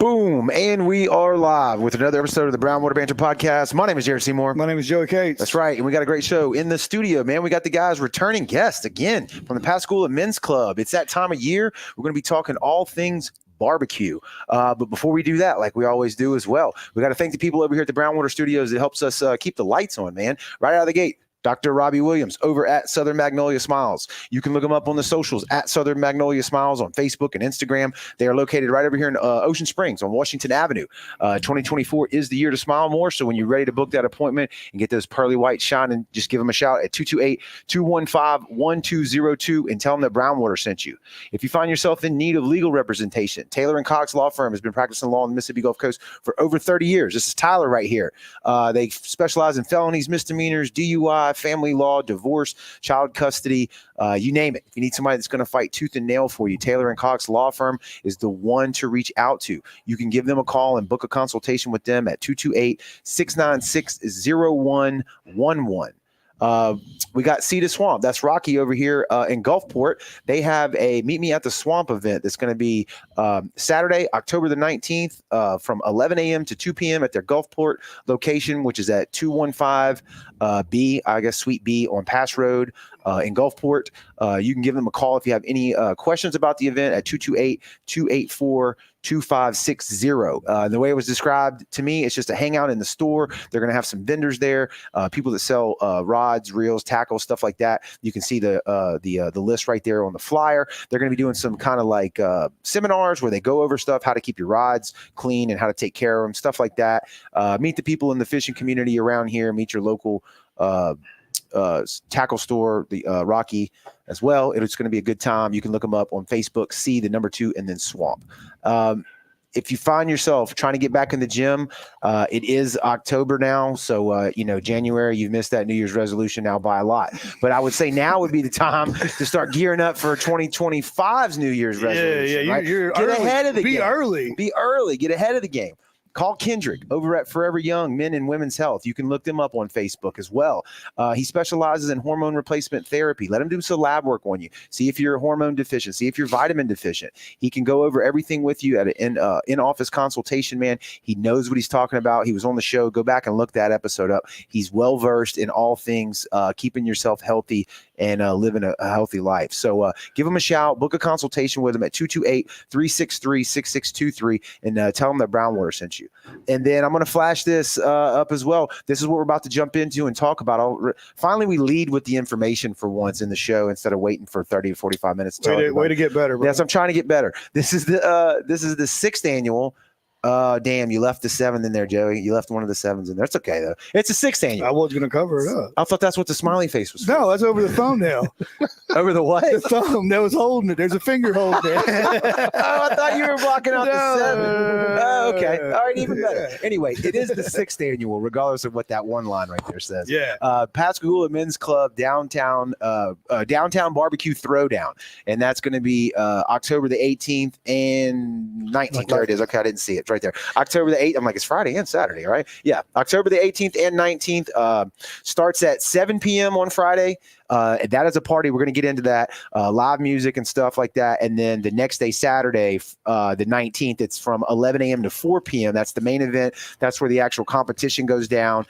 Boom, and we are live with another episode of the Brownwater Banter Podcast. My name is Jared Seymour. My name is Joey Cates. That's right, and we got a great show in the studio, man. We got the guys returning guests again from the Pascagoula Men's Club. It's that time of year. We're going to be talking all things barbecue. But before we do that, like we always do as well, we got to thank the people over here at the Brownwater Studios that helps us keep the lights on, man. Right out of the gate, Dr. Robbie Williams over at Southern Magnolia Smiles. You can look them up on the socials at Southern Magnolia Smiles on Facebook and Instagram. They are located right over here in Ocean Springs on Washington Avenue. 2024 is the year to smile more. So when you're ready to book that appointment and get those pearly whites shining, just give them a shout at 228-215-1202 and tell them that Brownwater sent you. If you find yourself in need of legal representation, Taylor & Cox Law Firm has been practicing law on the Mississippi Gulf Coast for over 30 years. This is Tyler right here. They specialize in felonies, misdemeanors, DUI, family law, divorce, child custody, you name it. If you need somebody that's going to fight tooth and nail for you, Taylor & Cox Law Firm is the one to reach out to. You can give them a call and book a consultation with them at 228-696-0111. We got Sea to Swamp. That's Rocky over here in Gulfport. They have a Meet Me at the Swamp event that's going to be Saturday, October the 19th from 11 a.m. to 2 p.m. at their Gulfport location, which is at 215 B, I guess Suite B on Pass Road in Gulfport. You can give them a call if you have any questions about the event at 228-284-2560. The way it was described to me, it's just a hangout in the store. They're going to have some vendors there, people that sell rods, reels, tackles, stuff like that. You can see the list right there on the flyer. They're going to be doing some kind of like seminars where they go over stuff, how to keep your rods clean and how to take care of them, stuff like that. Meet the people in the fishing community around here. Meet your local tackle store, the Rocky as well. It's going to be a good time. You can look them up on Facebook, C, the number 2, and then Swamp. If you find yourself trying to get back in the gym, it is October now. So, January, you've missed that New Year's resolution now by a lot. But I would say now would be the time to start gearing up for 2025's New Year's resolution. Yeah, right? you're Get early. ahead of the game. Be early. Get ahead of the game. Call Kendrick over at Forever Young Men and Women's Health. You can look them up on Facebook as well. He specializes in hormone replacement therapy. Let him do some lab work on you. See if you're hormone deficient. See if you're vitamin deficient. He can go over everything with you at an in-office consultation, man. He knows what he's talking about. He was on the show. Go back and look that episode up. He's well-versed in all things keeping yourself healthy and living a healthy life. So give him a shout. Book a consultation with him at 228-363-6623 and tell him that Brownwater sent you. And then I'm going to flash this up as well. This is what we're about to jump into and talk about. Finally, we lead with the information for once in the show instead of waiting for 30 to 45 minutes. Way to get better, bro. Yes, I'm trying to get better. This is the 6th annual. Damn, you left the 7 in there, Joey. You left one of the 7s in there. It's okay, though. It's a 6th annual. I was going to cover it up. I thought that's what the smiley face was for. No, that's over the thumbnail. Over the what? The thumb that was holding it. There's a finger hold there. I thought you were blocking out the 7. Oh, okay. All right, even better. Anyway, it is the 6th annual, regardless of what that one line right there says. Yeah. Pascagoula Men's Club downtown barbecue throwdown. And that's going to be October the 18th and 19th. There it is. Okay, I didn't see it. Right there. October the 8th. I'm like, it's Friday and Saturday, right? Yeah. October the 18th and 19th starts at 7 p.m. on Friday. That is a party. We're going to get into that. Live music and stuff like that. And then the next day, Saturday, the 19th, it's from 11 a.m. to 4 p.m. That's the main event. That's where the actual competition goes down.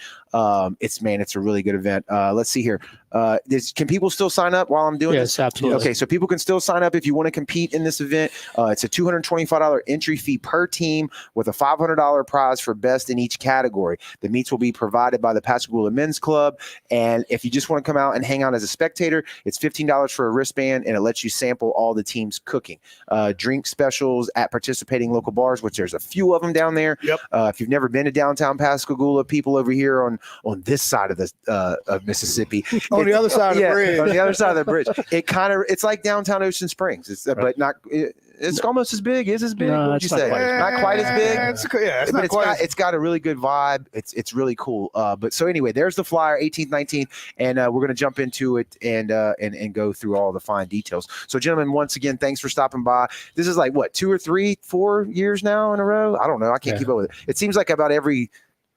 It's a really good event. Let's see here. Can people still sign up while I'm doing this? Yes, absolutely. Okay, so people can still sign up if you want to compete in this event. It's a $225 entry fee per team with a $500 prize for best in each category. The meats will be provided by the Pascagoula Men's Club. And if you just want to come out and hang out as a spectator, it's $15 for a wristband, and it lets you sample all the team's cooking. Drink specials at participating local bars, which there's a few of them down there. Yep. If you've never been to downtown Pascagoula, people over here on this side of the of Mississippi. On the other side of the bridge. On the other side of the bridge. It's like downtown Ocean Springs. It's but not. It's almost as big. Is as big? No, What would you it's not say? quite as big. Not quite as big. It's not quite. It's got a really good vibe. It's really cool. But so anyway, there's the flyer, 18th, 19th, and we're going to jump into it and go through all the fine details. So, gentlemen, once again, thanks for stopping by. This is like what 2 or 3, 4 years now in a row. I don't know. I can't keep up with it. It seems like about every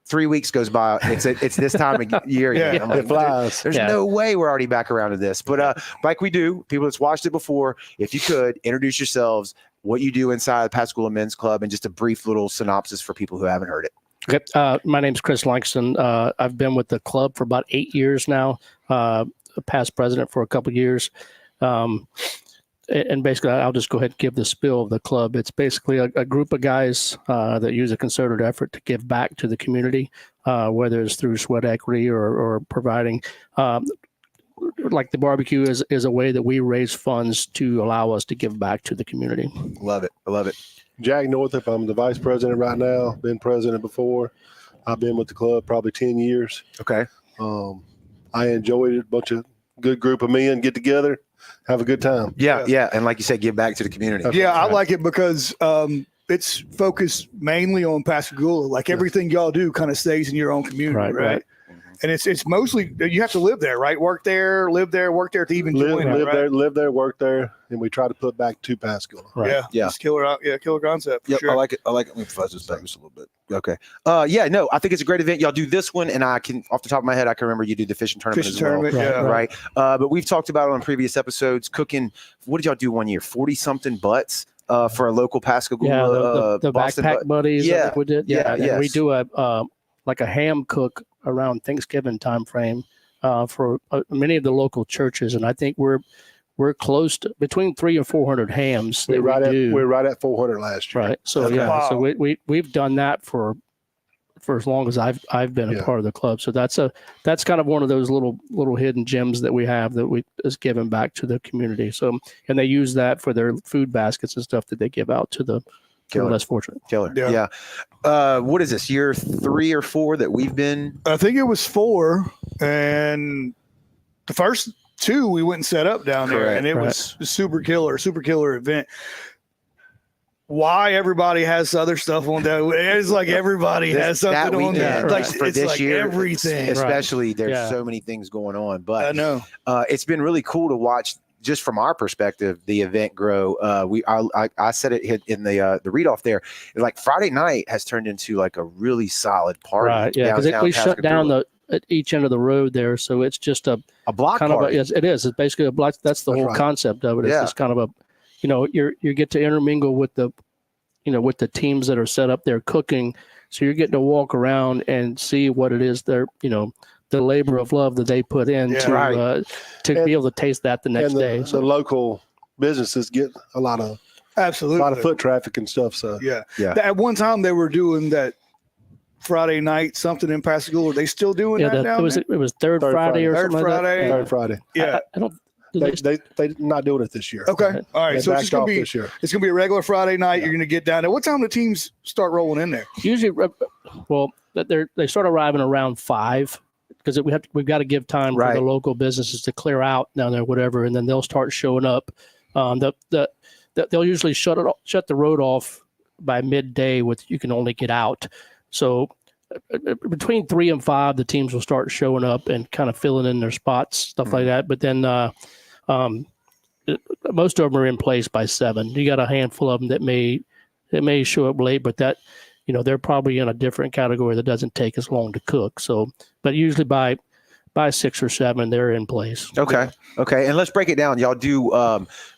3 weeks goes by. It's this time of year. Yeah, I'm like, it flies. There's no way we're already back around to this. But like we do, people that's watched it before, if you could introduce yourselves, what you do inside the Pascagoula Men's Club, and just a brief little synopsis for people who haven't heard it. Okay. My name's Chris Langston. I've been with the club for about 8 years now, past president for a couple of years. And basically, I'll just go ahead and give the spiel of the club. It's basically a group of guys that use a concerted effort to give back to the community, whether it's through sweat equity or providing. Like the barbecue is a way that we raise funds to allow us to give back to the community. Love it. I love it. Jack Northup, I'm the vice president right now. Been president before. I've been with the club probably 10 years. Okay. I enjoyed it. A bunch of good group of men get together, have a good time. Yeah. And like you said, give back to the community. Yeah, I like it because it's focused mainly on Pascagoula. Like everything y'all do kind of stays in your own community, right? And it's mostly you have to live there, right? Work there, live there, work there to even join it, right? Live there, work there, and we try to put back to Pascagoula. Right. Yeah. It's killer concept. Yep, Sure. I like it. Let me fuzz this back just a little bit. Okay. I think it's a great event. Y'all do this one, and I can, off the top of my head, I can remember you do the fishing tournament as well. Yeah. Right. But we've talked about it on previous episodes. Cooking. What did y'all do one year? 40-something butts for a local Pascagoula. The backpack buddies. Yeah. I think we did. Yeah. And we do like a ham cook around Thanksgiving time frame for many of the local churches, and I think we're close to between 300 and 400 hams. We're right at 400 last year. Right. So Wow. so we've done that for as long as I've been a part of the club. So that's kind of one of those little hidden gems that we have that we is given back to the community. So and they use that for their food baskets and stuff that they give out to the less fortunate. Killer. Yeah. What is this, year 3 or 4 that we've been? I think it was 4, and the first 2 we went and set up down there, Correct. and it was a super killer event. Why everybody has other stuff on that? It's like everybody has something on that. Like for it's this like everything. everything. Especially there's so many things going on, but I know it's been really cool to watch. Just from our perspective, the event grow. I said it in the read off there. Like Friday night has turned into like a really solid party. Right. Yeah. Because we shut down at each end of the road there, so it's just a block kind party. of it is. It's basically a block. That's the whole concept of it. It's just kind of a, you get to intermingle with the, with the teams that are set up there cooking. So you're getting to walk around and see what it is they're, the labor of love that they put in to be able to taste that the next day. So local businesses get a lot of foot traffic and stuff. So yeah. At one time they were doing that Friday night something in Pascagoula. Are they still doing that now? It was third Friday or something like that. Third Friday. Yeah. I don't. They not doing it this year. Okay. All right. They So it's backed going off this year. it's gonna be a regular Friday night. You're gonna get down there. What time do the teams start rolling in there? Usually, they start arriving around 5 because we've got to give time for the local businesses to clear out down there, whatever, and then they'll start showing up. They'll usually shut the road off by midday with you can only get out. So between 3 and 5, the teams will start showing up and kind of filling in their spots, stuff like that. But then most of them are in place by 7. You got a handful of them that may show up late, but that they're probably in a different category that doesn't take as long to cook. So, but usually by 6 or 7, they're in place. Okay. And let's break it down. Y'all do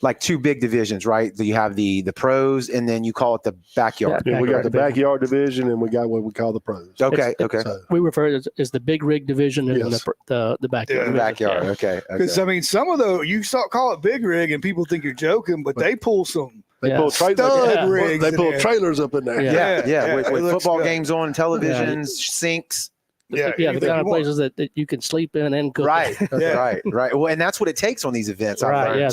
like 2 big divisions, right? You have the pros, and then you call it the backyard. Yeah, we got the backyard division, and we got what we call the pros. Okay. So, we refer to it as the big rig division and the backyard. The backyard. Okay. Because some of those call it big rig, and people think you're joking, but they pull some. They pull rigs. They pull trailers up in there. Yeah. With football games on, televisions, sinks. The kind of places that you can sleep in and cook. Right. Well, and that's what it takes on these events. Right.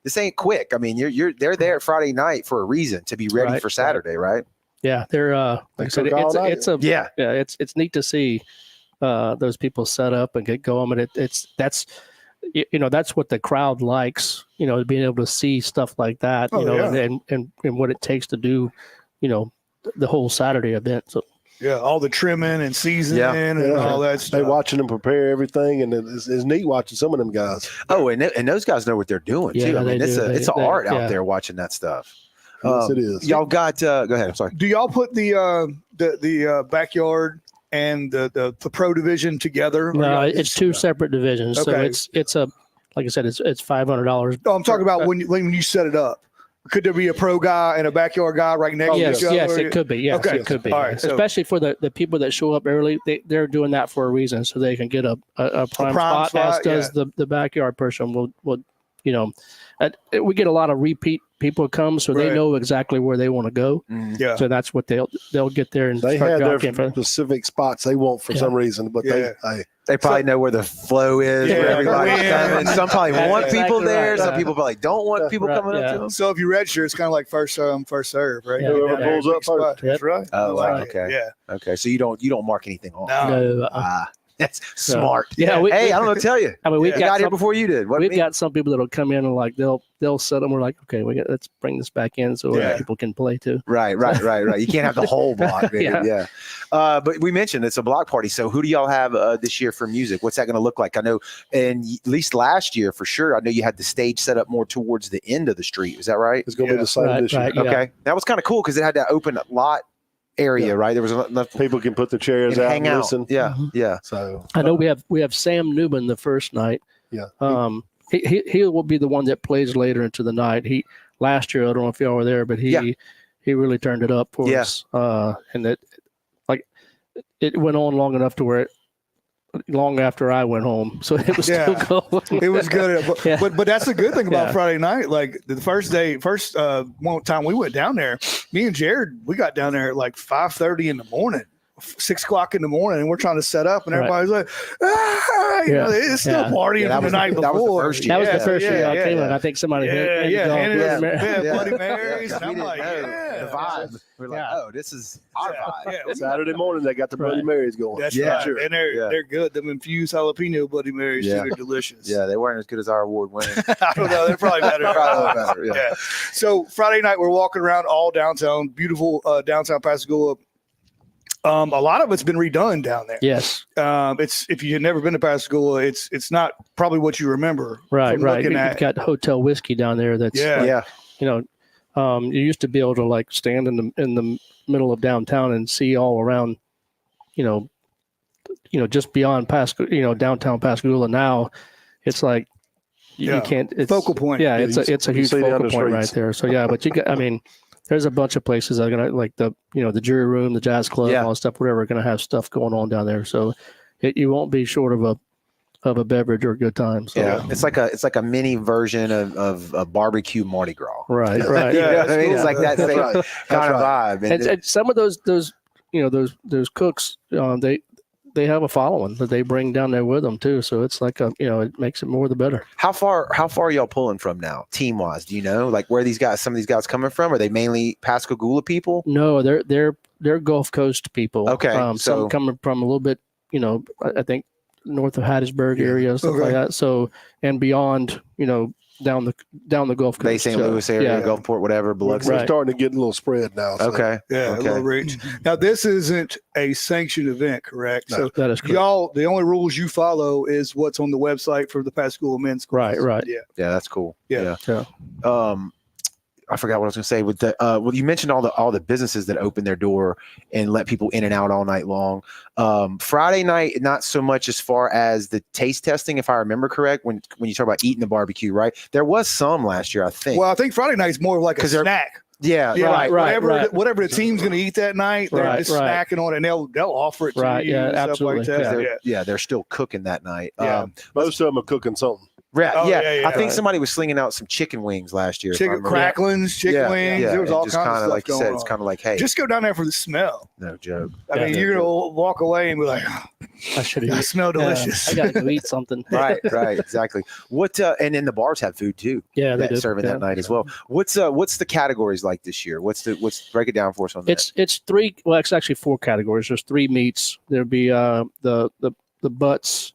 This ain't quick. I mean, they're there Friday night for a reason, to be ready for Saturday, right? Yeah, they're like I said, it's neat to see those people set up and get going. And that's what the crowd likes. Being able to see stuff like that. And what it takes to do, the whole Saturday event. So. Yeah, all the trimming and seasoning and all that stuff. They watching them prepare everything, and it's neat watching some of them guys. Oh, and those guys know what they're doing too. I mean, it's an art out there watching that stuff. Yes, it is. Y'all got go ahead. I'm sorry. Do y'all put the backyard and the pro division together? No, it's 2 separate divisions. Okay. So it's a like I said, it's $500. No, I'm talking about when you set it up. Could there be a pro guy and a backyard guy right next to yes, each other? yes, it could be. Yes, Okay. it could be. All right, so- Especially for the people that show up early, they're doing that for a reason, so they can get a prime spot, as does the backyard person. Will we get a lot of repeat people come, so they know exactly where they want to go. Yeah. So that's what they'll get there and They start have their jockeying for. specific spots they want for some reason, but They probably know where the flow is, where everybody's coming. Some probably want people exactly there. right. Some people probably don't want people coming up to them. So if you register, it's kind of like first serve, right? Yeah. whoever pulls up first. That's right. Oh, I wow, like it. okay. Yeah. Okay, so you don't mark anything off. No. No, That's smart. Yeah, Hey, I don't know what to tell you. I mean, We we've got here some, before you did. What we've me? got some people that'll come in and like they'll set them. We're like, okay, let's bring this back in so people can play too. Right. You can't have the whole block. Maybe. Yeah. But we mentioned it's a block party. So who do y'all have this year for music? What's that going to look like? I know, and at least last year for sure, I know you had the stage set up more towards the end of the street. Is that right? It's going to be the same this year. Right, yeah. Okay. That was kind of cool because it had that open lot area, right? There was enough People can put their chairs and out hang and out. listen. Yeah. Yeah. So I know we have Sam Newman the first night. Yeah. He will be the one that plays later into the night. Last year, I don't know if y'all were there, but he really turned it up for us. And it went on long enough to where long after I went home, so it was still going. It was good, but that's the good thing about Yeah. Friday night. Like the first one time we went down there, me and Jared, we got down there at like 5:30 in the morning. 6 o'clock in the morning, and we're trying to set up, and everybody's like, it's still partying from the night that before. Was the first year. That was the first year I came in. yeah. I think somebody Bloody Marys, and I'm like, the vibe. We're like, oh, this is our vibe. Saturday morning they got the Bloody Marys going. That's Yeah, right. sure. And they're good. Them infused jalapeno Bloody Marys, they're delicious. Yeah, they weren't as good as our award winning. I don't know. They're probably better. Yeah. So Friday night, we're walking around all downtown, beautiful downtown Pascagoula. A lot of it's been redone down there. Yes. It's if you've never been to Pascagoula, it's not probably what you remember. Right. Looking You've at, got Hotel Whiskey down there. That's you used to be able to like stand in the middle of downtown and see all around, just beyond downtown Pascagoula. Now it's like you can't. It's focal point. Yeah, it's a huge focal point right streets. there. So but you got. There's a bunch of places that are gonna like the jury room, the jazz club, all that stuff. Whatever, are gonna have stuff going on down there. So you won't be short of a beverage or a good time. So. Yeah, it's like a mini version of a barbecue Mardi Gras. Right. You know what I mean? It's like that same kind of vibe. And some of those cooks, they have a following that they bring down there with them too. So it's like it makes it more the better. How far are y'all pulling from now, team wise? Do you know like where some of these guys coming from? Are they mainly Pascagoula people? No, they're Gulf Coast people. Okay, some coming from a little bit, I think north of Hattiesburg area, stuff like that. So and beyond, down the Gulf Coast. Bay St. Louis area, Gulfport, whatever. We're starting to get a little spread now. So. Okay. Yeah, a little reach. Now this isn't a sanctioned event, correct? No, so that is correct. Y'all, the only rules you follow is what's on the website for the Pascagoula Men's Club. Right. Yeah. Yeah, that's cool. Yeah. I forgot what I was going to say with the you mentioned all the businesses that open their door and let people in and out all night long. Friday night, not so much as far as the taste testing, if I remember correct, when you talk about eating the barbecue, right? There was some last year, I think. Well, I think Friday night's more of like a snack. Yeah, Whatever the team's going to eat that night, they're just snacking on it, and they'll offer it to you. And absolutely. Stuff like that. They're still cooking that night. Yeah. Most of them are cooking something. I think somebody was slinging out some chicken wings last year. Chicken cracklings, chicken wings. There was all kinds of stuff like you going said, on. It's kind of like, hey, just go down there for the smell. No joke. I mean, you're gonna walk away and be like, I should I smell delicious. I gotta go eat something. right, exactly. What and then the bars have food too. Yeah, they do. Serving that night as well. What's the categories like this year? What's break it down for us on that? It's three. Well, it's actually four categories. There's three meats. There'll be the butts,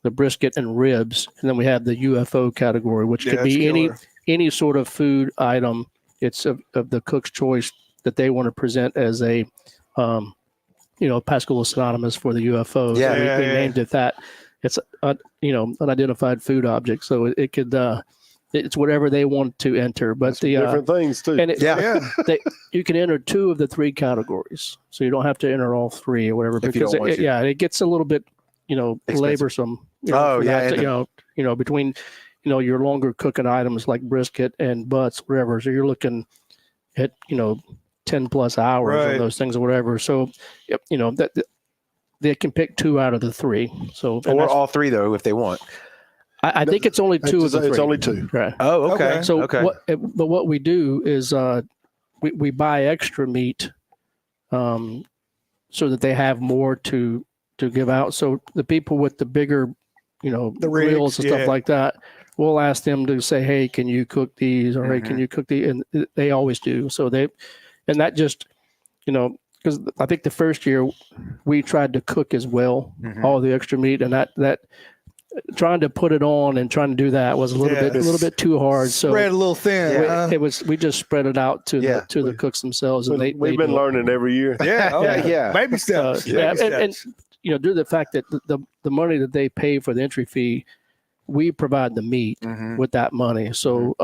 the brisket and ribs, and then we have the UFO category, which could be any sort of food item. It's of the cook's choice that they want to present as a Pascagoula synonymous for the UFO. Yeah, so we named it that. It's unidentified food object, so it could it's whatever they want to enter. But the different things too. And you can enter two of the three categories, so you don't have to enter all three or whatever. Because it gets a little bit laborsome. Between your longer cooking items like brisket and butts, whatever. So you're looking at 10+ hours on those things or whatever. So that they can pick 2 out of the 3. So or all 3 though if they want. I think it's only 2 of the 3. It's only 2. Right. Oh, okay. So what we do is we buy extra meat so that they have more to give out. So the people with the bigger, the grills and stuff like that, we'll ask them to say, hey, can you cook these? Or hey, can you cook these? And they always do. So that just, because I think the first year we tried to cook as well, all the extra meat, and that trying to put it on and trying to do that was a little bit too hard. So spread a little thin. We just spread it out to the cooks themselves, and we've been learning every year. Baby steps. And due to the fact that the money that they pay for the entry fee, we provide the meat with that money. So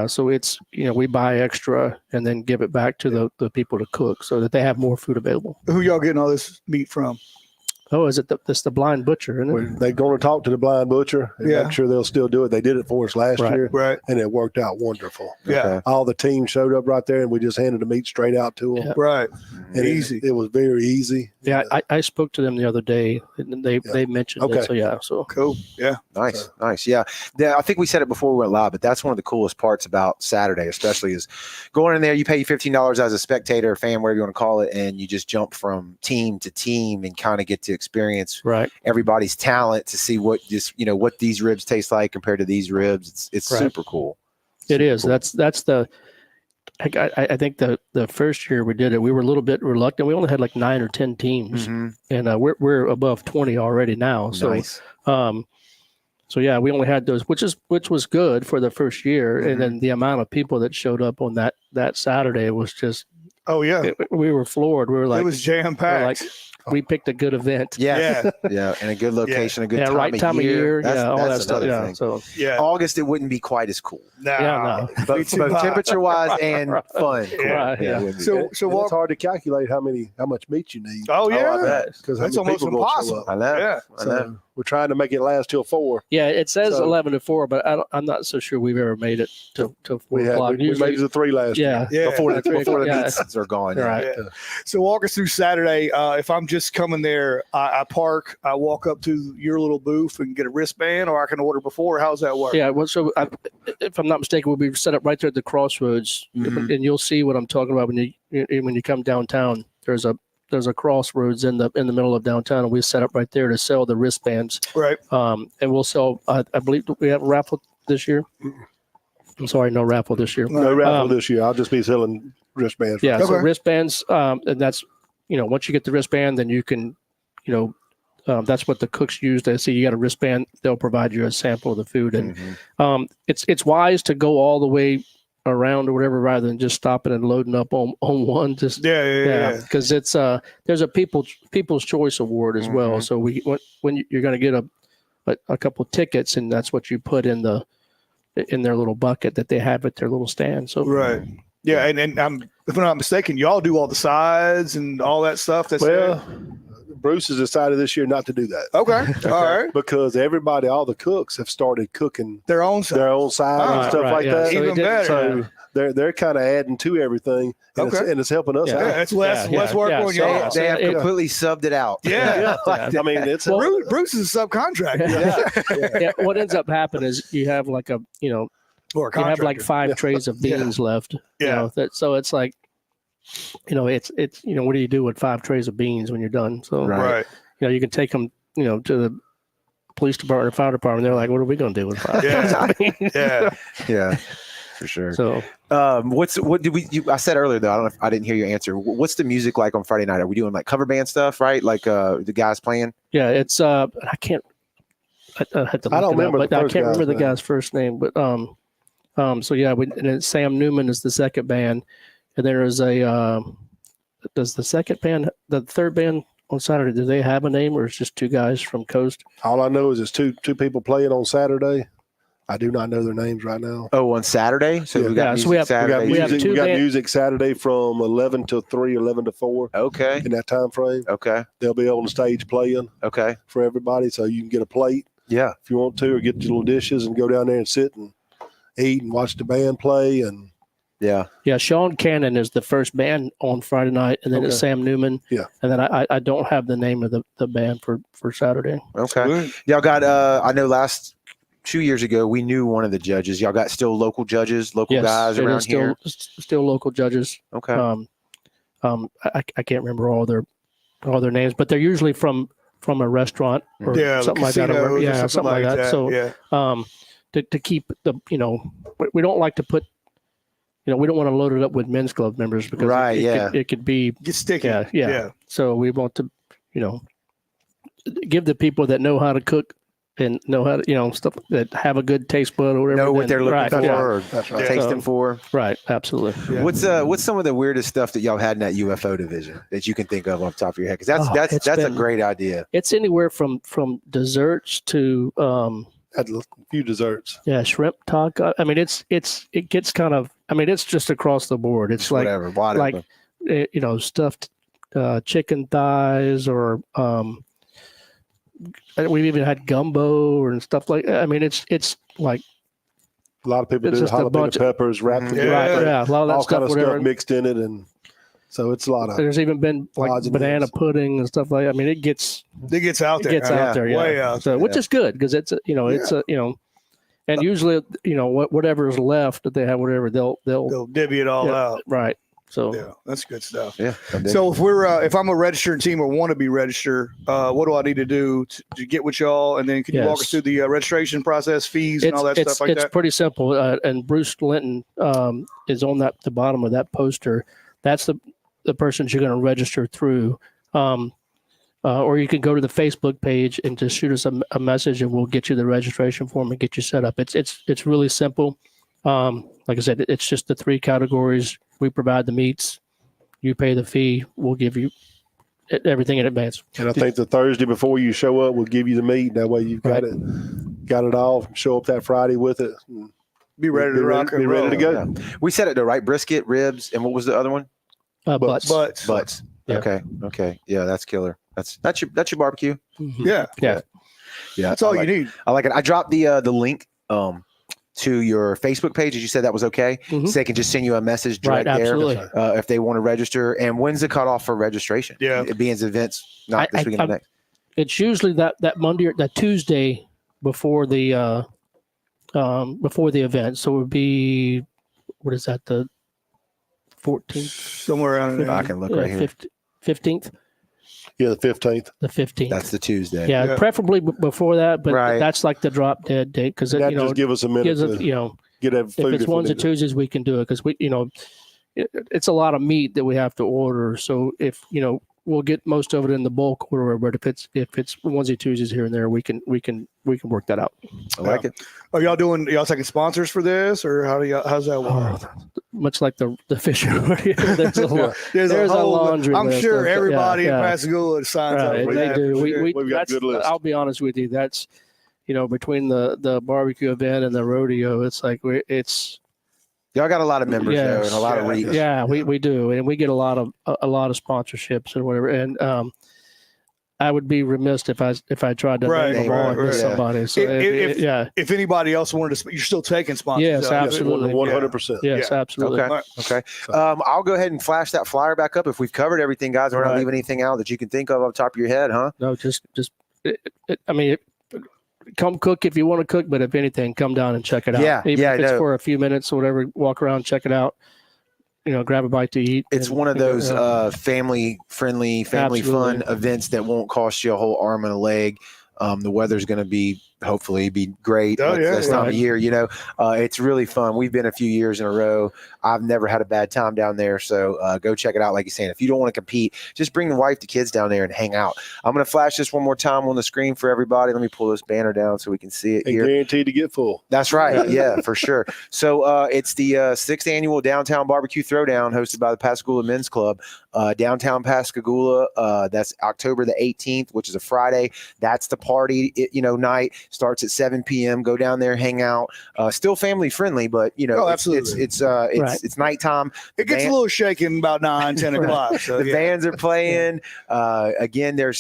so it's we buy extra and then give it back to the people to cook so that they have more food available. Who y'all getting all this meat from? Oh, is it the blind butcher? Isn't it? They're going to talk to the blind butcher and make sure they'll still do it. They did it for us last year, and it worked out wonderful. Yeah, all the team showed up right there, and we just handed the meat straight out to them. Yeah. Right, and easy. It was very easy. Yeah, I spoke to them the other day, and they mentioned it. So cool. Yeah, nice. Yeah, I think we said it before we went live, but that's one of the coolest parts about Saturday, especially, is going in there. You pay $15 as a spectator, fan, whatever you want to call it, and you just jump from team to team and kind of get to experience everybody's talent to see what what these ribs taste like compared to these ribs. It's super cool. It is. Cool. That's the. I think the first year we did it, we were a little bit reluctant. We only had like 9 or 10 teams, and we're above 20 already now. So, nice. So yeah, we only had those, which was good for the first year, and then the amount of people that showed up on that Saturday was just. Oh yeah, we were floored. We were like, it was jam packed. We picked a good event. Yeah, and a good location, a good time of year. All that stuff. Thing. So August, it wouldn't be quite as cool. No. Both temperature wise and fun. Cool. So it's hard to calculate how much meat you need. Oh yeah, because that's almost impossible. I know. Yeah. So we're trying to make it last till 4. Yeah, it says 11 to 4, but I'm not so sure we've ever made it to 4 o'clock. We made it to 3 last year. Before the meats are gone. Right. Yeah. So walk us through Saturday. If I'm just coming there, I park, I walk up to your little booth and get a wristband, or I can order before. How's that work? Yeah, well, so if I'm not mistaken, we'll be set up right there at the crossroads, and you'll see what I'm talking about when you come downtown. There's a crossroads in the middle of downtown, and we set up right there to sell the wristbands. Right. And we'll sell. I believe we have a raffle this year. I'm sorry, no raffle this year. No raffle this year. I'll just be selling wristbands. Yeah, so wristbands, and that's once you get the wristband, then you can, that's what the cooks use. They say you got a wristband, they'll provide you a sample of the food, and it's wise to go all the way around or whatever rather than just stopping and loading up on one. Just because it's there's a people's choice award as well. So when you're going to get a couple tickets, and that's what you put in their little bucket that they have at their little stand. So yeah, and if I'm not mistaken, y'all do all the sides and all that stuff. Bruce has decided this year not to do that. Okay. All right. Because all the cooks have started cooking their own side and stuff like that. So even better. So they're kind of adding to everything, and it's helping us out. Yeah, it's less work on y'all. They have completely subbed it out. Yeah. I mean, Bruce is a subcontractor. What ends up happening is you have like you have like 5 trays of beans left. So it's like, it's what do you do with 5 trays of beans when you're done? So you can take them to the police department or fire department. They're like, what are we going to do with 5 trays of beans? Yeah, for sure. So I said earlier though, I don't know if I didn't hear your answer. What's the music like on Friday night? Are we doing like cover band stuff, right? Like the guys playing? Yeah, it's I can't. I had to look it up, but I can't remember the guy's first name. But so yeah, and then Sam Newman is the second band. And there is does the third band on Saturday, do they have a name, or it's just 2 guys from Coast? All I know is it's two people playing on Saturday. I do not know their names right now. Oh, on Saturday? So we got music Saturday. We got music Saturday from 11 to 3, 11 to 4. Okay. In that time frame. Okay. They'll be on the stage playing. Okay. For everybody, so you can get a plate. Yeah. if you want to, or get your little dishes and go down there and sit and eat and watch the band play. And Yeah. Yeah, Sean Cannon is the first band on Friday night, and then it's Sam Newman. Yeah. And then I don't have the name of the band for Saturday. Okay. Good. Y'all got I know last 2 years ago we knew one of the judges. Y'all got still local judges, local guys it around is still, here. Still local judges. Okay. I can't remember all their names, but they're usually from a restaurant or something like that. Or, something like that. So to keep the we don't like to put we don't want to load it up with men's club members because it could be Get sticky. Yeah. So we want to give the people that know how to cook and know how to stuff that have a good taste bud or whatever. Know what they're looking for or That's right. tasting for. Right. Absolutely. Yeah. What's some of the weirdest stuff that y'all had in that UFO division that you can think of off the top of your head? Because that's a great idea. It's anywhere from desserts to Had a few desserts. yeah, shrimp taco. I mean, it gets kind of. I mean, it's just across the board. It's like whatever. stuffed chicken thighs or we've even had gumbo and stuff like. I mean, it's like A lot of people It's do just a bunch jalapeno peppers wrapped Yeah. together. a lot of that all stuff. kind of Whatever. stuff mixed in it, and so it's a lot of. There's even been like odds and banana ends. pudding and stuff like that. I mean, it gets out there. out there, yeah. Way out so, which is good because it's and usually whatever is left that they have, whatever they'll They'll divvy it all out. right. So Yeah, that's good stuff. Yeah. So if I'm a registered team or want to be registered, what do I need to do to get with y'all? And then can you walk us through the registration process, fees, and all that stuff like that? It's pretty simple. And Bruce Linton is on the bottom of that poster. That's the person you're going to register through. Or you can go to the Facebook page and just shoot us a message, and we'll get you the registration form and get you set up. It's really simple. Like I said, it's just the 3 categories. We provide the meats, you pay the fee, we'll give you everything in advance. And I think the Thursday before you show up, we'll give you the meat. That way you've got it all. Show up that Friday with it. Be ready to rock and Be ready to roll. go. Yeah. We said it though, right? Brisket, ribs, and what was the other one? Butts. Butts. Yeah. Okay. Yeah, that's killer. That's your barbecue. Mhm. Yeah. Yeah. That's all you need. I like it. I dropped the link to your Facebook page, as you said that was okay. Mhm. So they can just send you a message right there absolutely. if they want to register. And when's the cutoff for registration? Yeah. It being events, not this weekend, next. It's usually that Monday or that Tuesday before the event. So it would be, what is that, the 14th? Somewhere around I there. can look right here. 15th? Yeah, the 15th. The 15th. That's the Tuesday. Yeah, preferably before that, but Right. that's like the drop dead date because That just give us a minute gives to it, get that if food. it's we ones need and to. Tuesdays, we can do it because it's a lot of meat that we have to order. So if we'll get most of it in the bulk order, but if it's onesie Tuesdays here and there, we can work that out. I like it. Are y'all taking sponsors for this, or how's that work? Much like the fishing, there's a lot. There's a whole, laundry I'm list sure of- everybody yeah. in Pascagoula signs up. Right, for they that. do. We've got a That's, good list. I'll be honest with you. That's between the barbecue event and the rodeo, it's like it's Y'all got a lot of members there and a lot of reach. yeah, we do, and we get a lot of sponsorships and whatever. And I would be remiss if I tried to Right, name them all right. somebody. So If anybody else wanted to, you're still taking sponsors. Yes, out. absolutely. 100%. yes, Yeah. absolutely. Okay. All right. Okay. I'll go ahead and flash that flyer back up if we've covered everything, guys. We're not Right. leaving anything out that you can think of off the top of your head, huh? No, just come cook if you want to cook, but if anything, come down and check it out. Yeah, Even if it's no. for a few minutes or whatever, walk around, check it out. Grab a bite to eat. It's and- one of those and, family-friendly, family fun Absolutely. events that won't cost you a whole arm and a leg. The weather's going to hopefully be great Oh, yeah, this time right. of year. It's really fun. We've been a few years in a row. I've never had a bad time down there. So go check it out. Like you're saying, if you don't want to compete, just bring the wife, the kids down there and hang out. I'm going to flash this one more time on the screen for everybody. Let me pull this banner down so we can see it And here. guaranteed to get full. That's right. Yeah, for sure. So it's the 6th annual Downtown Barbecue Throwdown hosted by the Pascagoula Men's Club, downtown Pascagoula. That's October the 18th, which is a Friday. That's the party, night. Starts at 7 p.m. Go down there, hang out. Still family friendly, but absolutely. it's nighttime. It gets a little shaken about 9, 10 o'clock. So, the bands are playing. Again, they're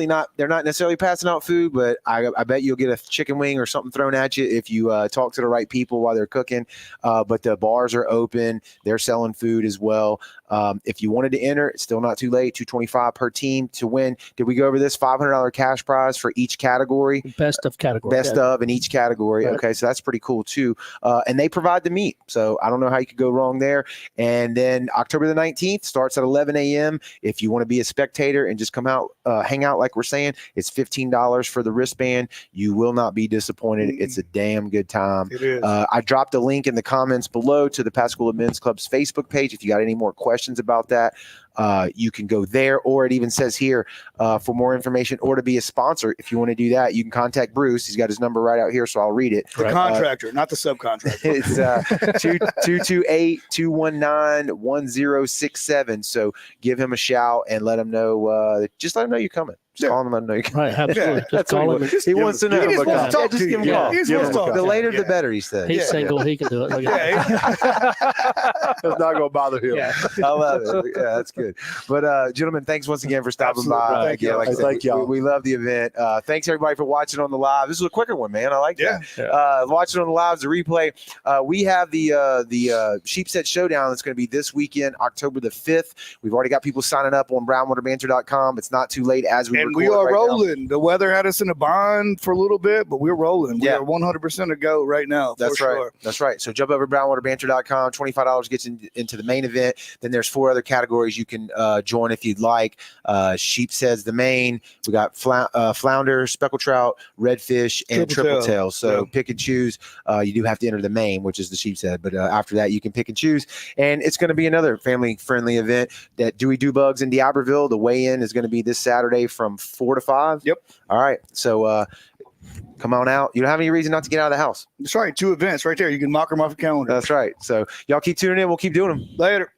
not necessarily passing out food, but I bet you'll get a chicken wing or something thrown at you if you talk to the right people while they're cooking. But the bars are open. They're selling food as well. If you wanted to enter, it's still not too late. $225 per team to win. Did we go over this? $500 cash prize for each category. Best of category. Best of in each category. Right. Okay, so that's pretty cool too. And they provide the meat, so I don't know how you could go wrong there. And then October the 19th starts at 11 a.m. If you want to be a spectator and just come out, hang out like we're saying, it's $15 for the wristband. You will not be disappointed. It's a damn good time. It is. I dropped a link in the comments below to the Pascagoula Men's Club's Facebook page. If you got any more questions about that, you can go there, or it even says here for more information or to be a sponsor. If you want to do that, you can contact Bruce. He's got his number right out here, so I'll read it. The contractor, not the subcontractor. It's 228-219-1067. So give him a shout and let him know. Just let him know you're coming. Just call him and let him know you're coming. Right, absolutely. Yeah, Just call him. He wants to know. He just wants to talk to Just you. give him a call. He just wants to talk. The later, the better, he said. He's single. He can do it. Look at It's not going to bother him. Yeah. I love it. Yeah, that's good. But gentlemen, thanks once again for stopping by. Thank you. Like I said, Thank y'all. we love the event. Thanks everybody for watching on the live. This was a quicker one, man. I like that. Yeah. Watching on the lives, the replay. We have the Sheepset Showdown that's going to be this weekend, October the 5th. We've already got people signing up on brownwaterbanter.com. It's not too late as we And record we are right rolling. The weather had us in a bind for a little bit, but we're rolling. We Yeah. are 100% to go right now. That's for right. Sure. That's right. So jump over to brownwaterbanter.com. $25 gets into the main event. Then there's 4 other categories you can join if you'd like. Sheep says the main. We got flounder, speckled trout, redfish, and triple tail. So pick and choose. You do have to enter the main, which is the sheep's head. But after that, you can pick and choose. And it's going to be another family-friendly event. That Dewey Do Bugs in D'Iberville. The weigh-in is going to be this Saturday from 4 to 5. Yep. All right. So come on out. You don't have any reason not to get out of the house. That's right. 2 events right there. You can mock them off your calendar. That's right. So y'all keep tuning in. We'll keep doing them. Later.